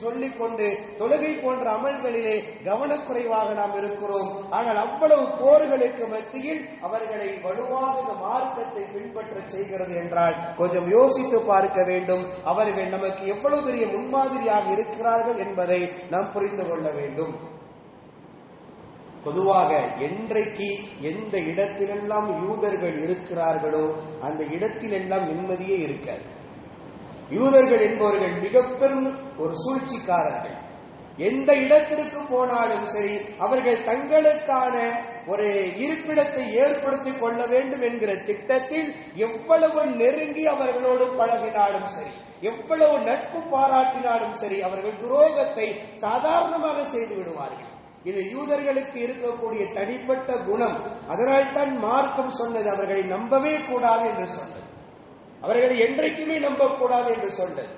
சொல்லிக் கொண்டு தொழுகை போன்ற அமல்களிலே கவனக்குறைவாக நாம் இருக்கிறோம். ஆனால் அவ்வளவு போர்களுக்கு மத்தியில் அவர்களை வலுவாக இந்த மார்க்கத்தை பின்பற்ற செய்கிறது என்றால் கொஞ்சம் யோசித்து பார்க்க வேண்டும். அவர்கள் நமக்கு எவ்வளவு பெரிய முன்மாதிரியாக இருக்கிறார்கள் என்பதை நாம் புரிந்து கொள்ள வேண்டும். பொதுவாக என்றைக்கு எந்த இடத்திலெல்லாம் யூதர்கள் இருக்கிறார்களோ அந்த இடத்திலெல்லாம் நிம்மதியே இருக்காது. யூதர்கள் என்பவர்கள் மிக பெரும் ஒரு சூழ்ச்சிக்காரர்கள். எந்த இடத்திற்கு போனாலும் சரி அவர்கள் தங்களுக்கான ஒரு இருப்பிடத்தை ஏற்படுத்திக் கொள்ள வேண்டும் என்கிற திட்டத்தில் எவ்வளவு நெருங்கி அவர்களோடு பழகினாலும் சரி, எவ்வளவு நட்பு பாராட்டினாலும் சரி, அவர்கள் துரோகத்தை சாதாரணமாக செய்து விடுவார்கள். இது யூதர்களுக்கு இருக்கக்கூடிய தனிப்பட்ட குணம். அதனால் தான் மார்க்கம் சொன்னது அவர்களை நம்பவே கூடாது என்று சொன்னது, அவர்களை என்றைக்குமே நம்பக்கூடாது என்று சொன்னது.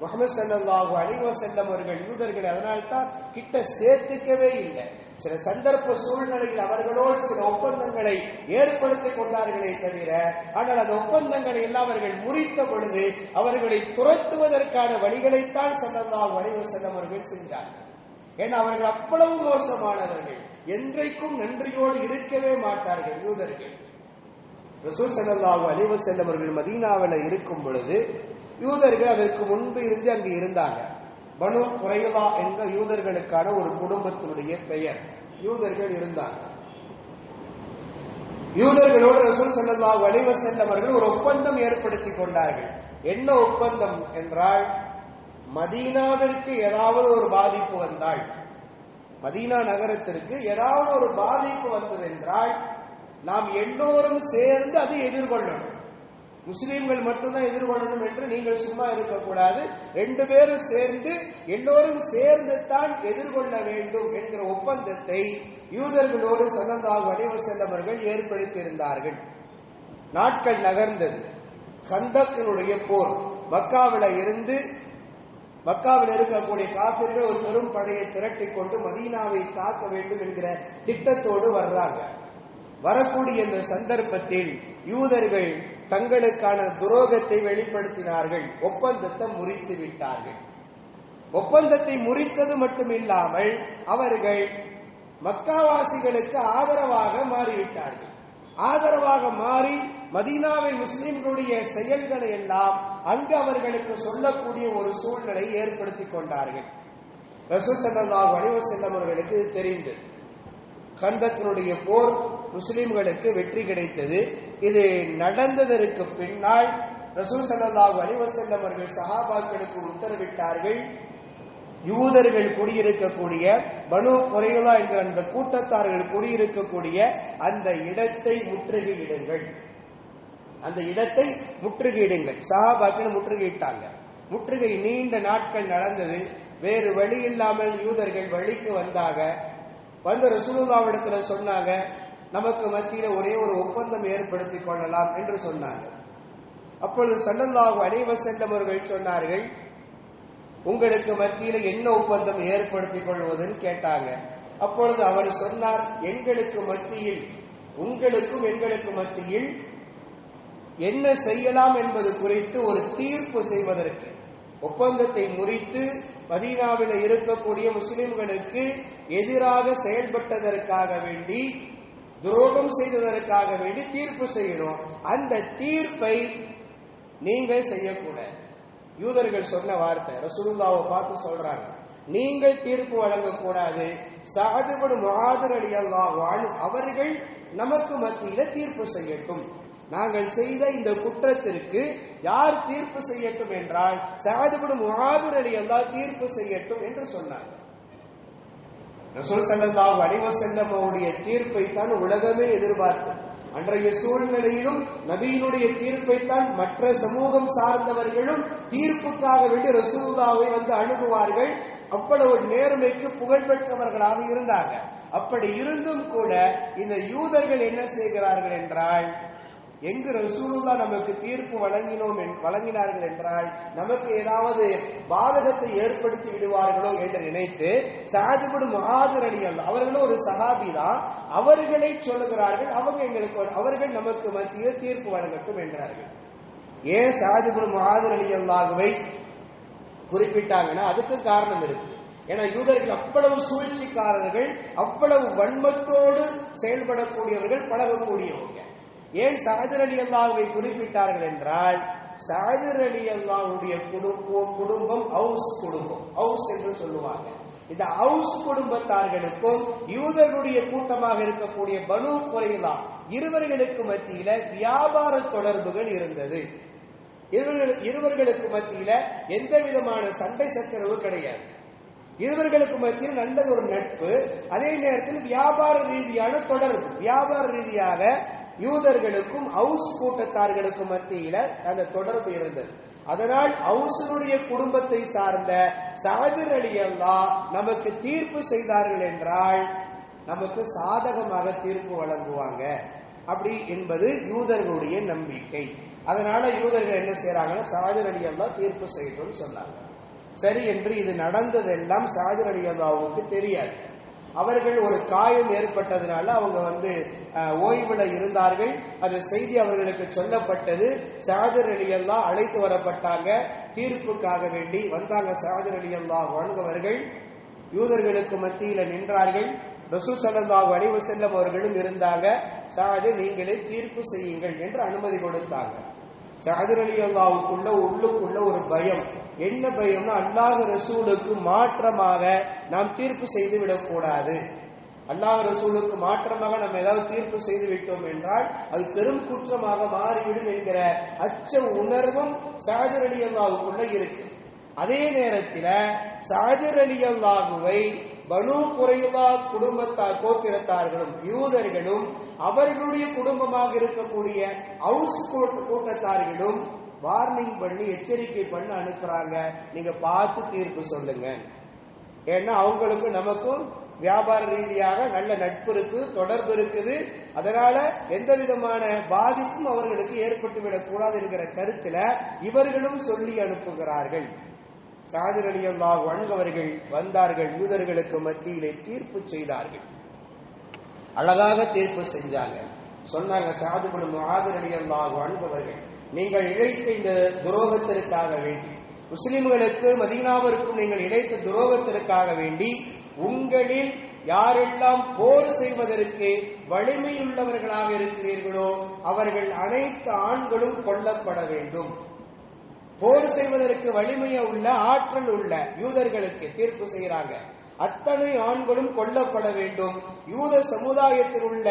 முஹம்மது ஸல்லல்லாஹு அலைஹி வஸல்லம் அவர்கள் யூதர்களை அதனால்தான் கிட்ட சேர்த்துக்கவே இல்லை. சில சந்தர்ப்ப சூழ்நிலையில் அவர்களோடு சில ஒப்பந்தங்களை ஏற்படுத்திக் கொண்டார்களே தவிர, ஆனால் அந்த ஒப்பந்தங்களை எல்லாம் அவர்கள் முறித்த பொழுது அவர்களை துரத்துவதற்கான வழிகளைத்தான் ஸல்லல்லாஹு அலைஹி வஸல்லம் அவர்கள் செஞ்சார்கள். ஏன்னா அவர்கள் அவ்வளவு மோசமானவர்கள், என்றைக்கும் நன்றியோடு இருக்கவே மாட்டார்கள் யூதர்கள். ரசூல் ஸல்லல்லாஹு அலைஹி வஸல்லம் அவர்கள் மதீனாவில் இருக்கும் பொழுது யூதர்கள் அதற்கு முன்பு இருந்து அங்கு இருந்தாங்க. பனு குறைலா என்ற யூதர்களுக்கான ஒரு குடும்பத்தினுடைய பெயர். யூதர்கள் இருந்தாங்க. யூதர்களோடு ரசூல் ஸல்லல்லாஹு அலைஹி வஸல்லம் அவர்கள் ஒரு ஒப்பந்தம் ஏற்படுத்தி கொண்டார்கள். என்ன ஒப்பந்தம் என்றால், மதீனாவிற்கு ஏதாவது ஒரு பாதிப்பு வந்தால், மதீனா நகரத்திற்கு ஏதாவது ஒரு பாதிப்பு வந்தது என்றால் நாம் எல்லோரும் சேர்ந்து அதை எதிர்கொள்ளணும். முஸ்லீம்கள் மட்டும்தான் எதிர்கொள்ளணும் என்று நீங்கள் சும்மா இருக்கக்கூடாது. 2 பேரும் சேர்ந்து எல்லோரும் சேர்ந்து தான் எதிர்கொள்ள வேண்டும் என்கிற ஒப்பந்தத்தை யூதர்களோடு ஸல்லல்லாஹு அலைஹி வஸல்லம் அவர்கள் ஏற்படுத்தியிருந்தார்கள். நாட்கள் நகர்ந்தது. கந்தக்கினுடைய போர், மக்காவில் இருக்கக்கூடிய காபிர்கள் ஒரு பெரும் படையை திரட்டிக் கொண்டு மதீனாவை தாக்க வேண்டும் என்கிற திட்டத்தோடு வர்றாங்க. வரக்கூடிய இந்த சந்தர்ப்பத்தில் யூதர்கள் தங்களுக்கான துரோகத்தை வெளிப்படுத்தினார்கள். ஒப்பந்தத்தை முறித்து விட்டார்கள். ஒப்பந்தத்தை முறித்தது மட்டுமில்லாமல் அவர்கள் மக்காவாசிகளுக்கு ஆதரவாக மாறிவிட்டார்கள். ஆதரவாக மாறி மதீனாவை முஸ்லிம்களுடைய செயல்களை எல்லாம் அங்கு அவர்களுக்கு சொல்லக்கூடிய ஒரு சூழ்நிலை ஏற்படுத்தி கொண்டார்கள். ரசூல் ஸல்லல்லாஹு அலைஹி வஸல்லம் அவர்களுக்கு தெரிந்தது. கந்தக்கினுடைய போர் முஸ்லிம்களுக்கு வெற்றி கிடைத்தது. இது நடந்ததற்கு பின்னால் ரசூல் ஸல்லல்லாஹு அலைஹி வஸல்லம் அவர்கள் சஹாபாக்களுக்கு உத்தரவிட்டார்கள், யூதர்கள் குடியிருக்கக்கூடிய பனு குறைலா என்கிற அந்த கூட்டத்தார்கள் குடியிருக்கக்கூடிய அந்த இடத்தை முற்றுகையிடுங்கள், அந்த இடத்தை முற்றுகையிடுங்கள். சஹாபாக்கள் முற்றுகையிட்டாங்க. முற்றுகை நீண்ட நாட்கள் நடந்தது. வேறு வழி இல்லாமல் யூதர்கள் வழிக்கு வந்தாங்க. வந்து ரசூலுல்லாஹ்விடத்துல சொன்னாங்க, நமக்கு மத்தியில ஒரே ஒரு ஒப்பந்தம் ஏற்படுத்திக் கொள்ளலாம் என்று சொன்னாங்க. அப்பொழுது ஸல்லல்லாஹு அலைஹி வஸல்லம் அவர்கள் சொன்னார்கள், உங்களுக்கு மத்தியில என்ன ஒப்பந்தம் ஏற்படுத்திக் கொள்வதுன்னு கேட்டாங்க. அப்பொழுது அவர் சொன்னார், எங்களுக்கு மத்தியில், உங்களுக்கும் எங்களுக்கு மத்தியில் என்ன செய்யலாம் என்பது குறித்து ஒரு தீர்ப்பு செய்வதற்கு, ஒப்பந்தத்தை முறித்து மதீனாவில் இருக்கக்கூடிய முஸ்லிம்களுக்கு எதிராக செயல்பட்டதற்காக வேண்டி, துரோகம் செய்ததற்காக வேண்டி தீர்ப்பு செய்யணும். அந்த தீர்ப்பை நீங்கள் செய்யக்கூடாது. யூதர்கள் சொன்ன வார்த்தை, ரசூலுல்லாஹ்வை பார்த்து சொல்றாங்க, நீங்கள் தீர்ப்பு வழங்கக்கூடாது. சஅத் இப்னு முஆத் ரலியல்லாஹு அன்ஹு அவர்கள் நமக்கு மத்தியில தீர்ப்பு செய்யட்டும். நாங்கள் செய்த இந்த குற்றத்திற்கு யார் தீர்ப்பு செய்யட்டும் என்றால் சஅத் இப்னு முஆத் ரலியல்லாஹு தீர்ப்பு செய்யட்டும் என்று சொன்னாங்க. ரசூல் ஸல்லல்லாஹு அலைஹி வஸல்லம் அவருடைய தீர்ப்பை தான் உலகமே எதிர்பார்த்தது. அன்றைய சூழ்நிலையிலும் நபியினுடைய தீர்ப்பை தான் மற்ற சமூகம் சார்ந்தவர்களும் தீர்ப்புக்காக வேண்டி ரசூலுல்லாஹ்வை வந்து அணுகுவார்கள். அவ்வளவு நேர்மைக்கு புகழ்பெற்றவர்களாக இருந்தாங்க. அப்படி இருந்தும் கூட இந்த யூதர்கள் என்ன செய்கிறார்கள் என்றால், எங்கு ரசூலுல்லாஹ் நமக்கு தீர்ப்பு வழங்கினார்கள் என்றால் நமக்கு ஏதாவது பாதகத்தை ஏற்படுத்தி விடுவார்களோ என்று நினைத்து சஅத் இப்னு முஆத் ரலியல்லாஹு அவர்களும் ஒரு சஹாபி தான், அவர்களை சொல்லுகிறார்கள், அவர்கள் நமக்கு மத்தியில் தீர்ப்பு வழங்கட்டும் என்றார்கள். ஏன் சஅத் இப்னு முஆத் ரலியல்லாஹுவை குறிப்பிட்டாங்கன்னா அதுக்கு காரணம் இருக்கு. ஏன்னா யூதர்கள் அவ்வளவு சூழ்ச்சிக்காரர்கள், அவ்வளவு வன்மத்தோடு செயல்படக்கூடியவர்கள், பழகக்கூடியவங்க. ஏன் சஅத் ரலியல்லாஹுவை குறிப்பிட்டார்கள் என்றால், சஅத் ரலியல்லாஹுடைய குடும்பம் அவுஸ் குடும்பம், அவுஸ் என்று சொல்லுவாங்க. இந்த அவுஸ் குடும்பத்தார்களுக்கும் யூதர்களுடைய கூட்டமாக இருக்கக்கூடிய பனு குறைலா இருவர்களுக்கு மத்தியில வியாபார தொடர்புகள் இருந்தது. இருவர்களுக்கு மத்தியில எந்த விதமான சண்டை சச்சரவு கிடையாது. இவர்களுக்கு மத்தியில் நல்லது ஒரு நட்பு, அதே நேரத்தில் வியாபார ரீதியான தொடர்பு. வியாபார ரீதியாக யூதர்களுக்கும் அவுஸ் கூட்டத்தார்களுக்கும் மத்தியில அந்த தொடர்பு இருந்தது. அதனால் அவுஸுடைய குடும்பத்தை சார்ந்த சஅத் ரலியல்லாஹு நமக்கு தீர்ப்பு செய்தார்கள் என்றால் நமக்கு சாதகமாக தீர்ப்பு வழங்குவாங்க அப்படி என்பது யூதர்களுடைய நம்பிக்கை. அதனால யூதர்கள் என்ன செய்யறாங்கன்னா சஅத் ரலியல்லாஹு தீர்ப்பு செய்யணும்னு சொன்னாங்க. சரி என்று இது நடந்ததெல்லாம் சஅத் ரலியல்லாஹுவுக்கு தெரியாது. அவர்கள் ஒரு காயம் ஏற்பட்டதுனால அவங்க ஓய்வுல இருந்தார்கள். அந்த செய்தி அவர்களுக்கு சொல்லப்பட்டது. சஅத் ரலியல்லாஹு அழைத்து வரப்பட்டாங்க. தீர்ப்புக்காக வேண்டி வந்தாங்க. சஅத் ரலியல்லாஹு அன்ஹு யூதர்களுக்கு மத்தியில நின்றார்கள். ரசூல் ஸல்லல்லாஹு அலைஹி வஸல்லம் அவர்களும் இருந்தாங்க. சஅத் நீங்களே தீர்ப்பு செய்யுங்கள் என்று அனுமதி கொடுத்தாங்க. சஅத் ரலியல்லாஹுக்குள்ள உள்ளுக்குள்ள ஒரு பயம். என்ன பயம்னா அல்லாஹ் ரசூலுக்கு மாற்றமாக நாம் தீர்ப்பு செய்து விடக்கூடாது. அல்லாஹ் ரசூலுக்கு மாற்றமாக நம்ம ஏதாவது தீர்ப்பு செய்து விட்டோம் என்றால் அது பெரும் குற்றமாக மாறிவிடும் என்கிற அச்ச உணர்வும் சஅத் ரலியல்லாஹுக்குள்ள இருக்கு. அதே நேரத்தில் சஅத் ரலியல்லாஹுவை பனூ குறைலா குடும்பத்தார் கோத்திரத்தார்களும் யூதர்களும் அவர்களுடைய குடும்பமாக இருக்கக்கூடிய அவுஸ் கூட்டத்தார்களும் வார்னிங் பண்ணி எச்சரிக்கை பண்ணி அனுப்புறாங்க. நீங்க பார்த்து தீர்ப்பு சொல்லுங்க. ஏன்னா அவங்களுக்கு நமக்கும் வியாபார ரீதியாக நல்ல நட்பு இருக்கு, தொடர்பு இருக்குது. அதனால எந்த விதமான பாதிப்பும் அவர்களுக்கு ஏற்பட்டு விடக்கூடாது என்கிற கருத்துல இவர்களும் சொல்லி அனுப்புகிறார்கள். சஅத் ரலியல்லாஹு அன்ஹு அவர்கள் வந்தார்கள். யூதர்களுக்கு மத்தியிலே தீர்ப்பு செய்தார்கள். அழகாக தீர்ப்பு செஞ்சாங்க. சொன்னாங்க சஅத் இப்னு முஆத் ரலியல்லாஹு அன்ஹு அவர்கள், நீங்கள் இழைத்த இந்த துரோகத்திற்காக வேண்டி, முஸ்லிம்களுக்கு மதீனாவிற்கும் நீங்கள் இழைத்த துரோகத்திற்காக வேண்டி உங்களில் யாரெல்லாம் போர் செய்வதற்கு வலிமையுள்ளவர்களாக இருக்கிறீர்களோ அவர்கள் அனைத்து ஆண்களும் கொல்லப்பட வேண்டும். போர் செய்வதற்கு வலிமைய உள்ள ஆற்றல் உள்ள யூதர்களுக்கு தீர்ப்பு செய்கிறாங்க. அத்தனை ஆண்களும் கொல்லப்பட வேண்டும். யூத சமுதாயத்தில் உள்ள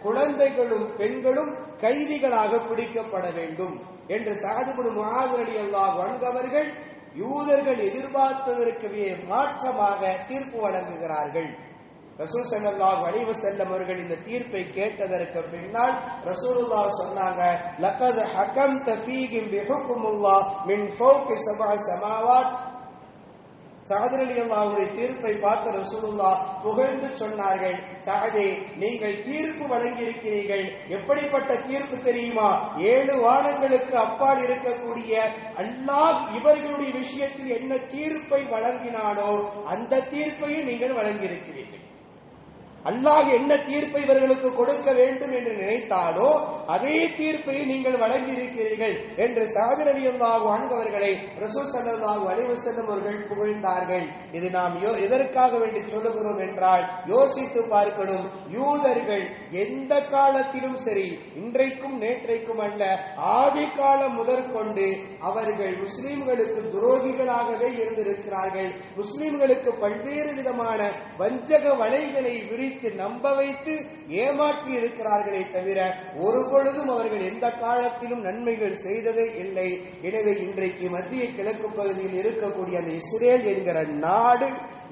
குழந்தைகளும் பெண்களும் கைதிகளாக பிடிக்கப்பட வேண்டும் என்று சஅத் இப்னு முஆத் ரலியல்லாஹு அன்ஹு அவர்கள் யூதர்கள் எதிர்பார்த்ததற்கு மாற்றமாக தீர்ப்பு வழங்குகிறார்கள். ரசூல் ஸல்லல்லாஹு அலைஹி வஸல்லம் அவர்கள் இந்த தீர்ப்பை கேட்டதற்கு பின்னால் ரசூலுல்லாஹ் சொன்னாங்க, லகத் ஹகம்த ஃபீஹிம் பிஹுக்முல்லாஹ் மின் ஃபௌகி சப்அ ஸமாவாத். சஅத் ரலியல்லாஹுடைய தீர்ப்பை பார்த்த ரசூலுல்லாஹ் புகழ்ந்து சொன்னார்கள், சஅதே நீங்கள் தீர்ப்பு வழங்கி இருக்கிறீர்கள். எப்படிப்பட்ட தீர்ப்பு தெரியுமா? 7 வானங்களுக்கு அப்பால் இருக்கக்கூடிய அல்லாஹ் இவர்களுடைய விஷயத்தில் என்ன தீர்ப்பை வழங்கினானோ அந்த தீர்ப்பையும் நீங்கள் வழங்கியிருக்கிறீர்கள். அல்லாஹ் என்ன தீர்ப்பை இவர்களுக்கு கொடுக்க வேண்டும் என்று நினைத்தாலோ அதே தீர்ப்பை நீங்கள் வழங்கியிருக்கிறீர்கள் என்று சஅத் ரலியல்லாஹு அன்ஹு அவர்களை ரசூல் ஸல்லல்லாஹு அலைஹி வஸல்லம் அவர்கள் புகழ்ந்தார்கள். இது நாம் எதற்காக வேண்டி சொல்லுகிறோம் என்றால் யோசித்து பார்க்கணும். யூதர்கள் எந்த காலத்திலும் சரி, இன்றைக்கும் நேற்றைக்கும் அல்ல, ஆதி காலம் முதற்கொண்டு அவர்கள் முஸ்லிம்களுக்கு துரோகிகளாகவே இருந்திருக்கிறார்கள். முஸ்லிம்களுக்கு பல்வேறு விதமான வஞ்சக வலைகளை விரித்து நம்ப வைத்து ஏமாற்றி இருக்கிறார்களே தவிர ஒரு பொழுதும் அவர்கள் எந்த காலத்திலும் நன்மைகள் செய்ததே இல்லை. எனவே இன்றைக்கு மத்திய கிழக்கு பகுதியில் இருக்கக்கூடிய அந்த இஸ்ரேல் என்கிற நாடு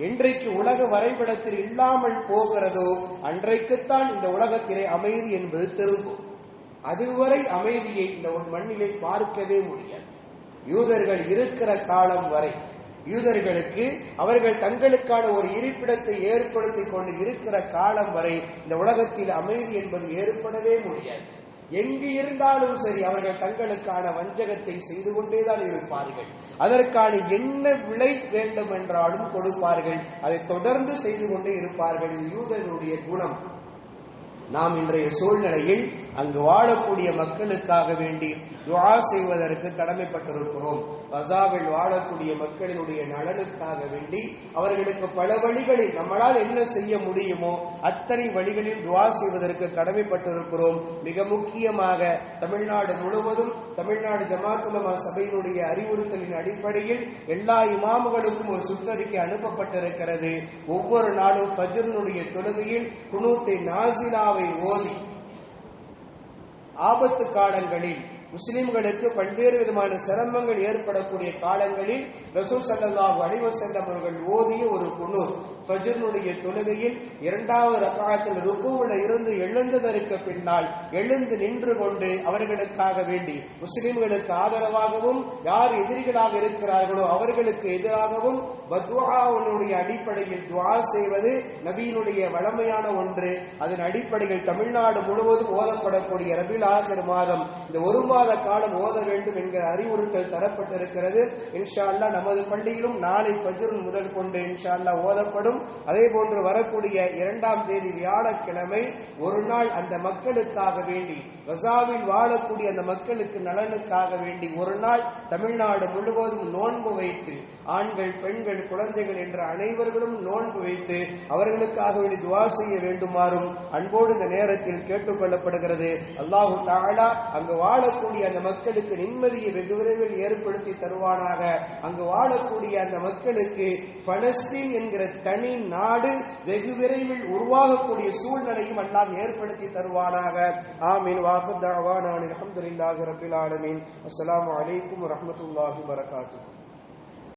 என்றைக்கு உலக வரைபடத்தில் இல்லாமல் போகிறதோ அன்றைக்குத்தான் இந்த உலகத்திலே அமைதி என்பது திரும்பும். அதுவரை அமைதியை இந்த மண்ணிலே பார்க்கவே முடியாது. யூதர்கள் இருக்கிற காலம் வரை, யூதர்களுக்கு அவர்கள் தங்களுக்கான ஒரு இருப்பிடத்தை ஏற்படுத்திக் கொண்டு இருக்கிற காலம் வரை இந்த உலகத்தில் அமைதி என்பது ஏற்படவே முடியாது. எங்கு இருந்தாலும் சரி அவர்கள் தங்களுக்கான வஞ்சகத்தை செய்து கொண்டேதான் இருப்பார்கள். அதற்கான என்ன விலை வேண்டும் என்றாலும் கொடுப்பார்கள். அதை தொடர்ந்து செய்து கொண்டே இருப்பார்கள். இது யூதர்களுடைய குணம். நாம் இன்றைய சூழ்நிலையில் அங்கு வாழக்கூடிய மக்களுக்காக வேண்டி துஆ செய்வதற்கு கடமைப்பட்டிருக்கிறோம். கஸாவில் வாழக்கூடிய மக்களினுடைய நலனுக்காக வேண்டி அவர்களுக்கு பல வழிகளில் நம்மளால் என்ன செய்ய முடியுமோ அத்தனை வழிகளில் துஆ செய்வதற்கு கடமைப்பட்டிருக்கிறோம். மிக முக்கியமாக தமிழ்நாடு முழுவதும் தமிழ்நாடு ஜமாத் உலமா சபையினுடைய அறிவுறுத்தலின் அடிப்படையில் எல்லா இமாம்களுக்கும் ஒரு சுற்றறிக்கை அனுப்பப்பட்டிருக்கிறது. ஒவ்வொரு நாளும் ஃபஜ்ருடைய தொழுகையில் குனூத்தை நாசிலாவை ஓதி ஆபத்து காலங்களில் முஸ்லிம்களுக்கு பல்வேறு விதமான சிரமங்கள் ஏற்படக்கூடிய காலங்களில் ரசூல் ஸல்லல்லாஹு அலைஹி வஸல்லம் அவர்கள் ஓதிய ஒரு குனூத், ஃபஜ்ருடைய தொழுகையில் இரண்டாவது ரக்அத்தில் ருக்குவுல இருந்து எழுந்ததற்கு பின்னால் எழுந்து நின்று கொண்டு அவர்களுக்காக வேண்டி முஸ்லிம்களுக்கு ஆதரவாகவும் யார் எதிரிகளாக இருக்கிறார்களோ அவர்களுக்கு எதிராகவும் பத்வாவுடைய அடிப்படையில் துஆ செய்வது நபியினுடைய வழமையான ஒன்று. அதன் அடிப்படையில் தமிழ்நாடு முழுவதும் ஓதப்படக்கூடிய ரபீல் ஆஹிர் மாதம் இந்த ஒரு மாத காலம் ஓத வேண்டும் என்கிற அறிவுறுத்தல் தரப்பட்டிருக்கிறது. இன்ஷா அல்லாஹ் நமது பள்ளியிலும் நாளை ஃபஜ்ர் முதல் கொண்டு இன்ஷா அல்லாஹ் ஓதப்படும். அதே போன்று வரக்கூடிய 2ஆம் தேதி வியாழக்கிழமை ஒரு நாள் அந்த மக்களுக்காக வேண்டி, கசாவில் வாழக்கூடிய அந்த மக்களுக்கு நலனுக்காக வேண்டி ஒரு நாள் தமிழ்நாடு முழுவதும் நோன்பு வைத்து, ஆண்கள் பெண்கள் குழந்தைகள் என்ற அனைவர்களும் நோன்பு வைத்து அவர்களுக்காக வேண்டி துஆ செய்ய வேண்டுமாறும் அன்போடு இந்த நேரத்தில் கேட்டுக்கொள்ளப்படுகிறது. அல்லாஹு தஆலா அங்கு வாழக்கூடிய அந்த மக்களுக்கு நிம்மதியை வெகு விரைவில் ஏற்படுத்தி தருவானாக. அங்கு வாழக்கூடிய அந்த மக்களுக்கு பலஸ்தீன் என்கிற தனி நாடு வெகு விரைவில் உருவாகக்கூடிய சூழ்நிலையும் அல்லாஹ் ஏற்படுத்தி தருவானாக. ஆமீன். வாஹிர் தஅவானா அல்ஹம்துலில்லாஹி ரப்பில் ஆலமீன். அஸ்ஸலாமு அலைக்கும் வரஹ்மத்துல்லாஹி வபரகாத்துஹு.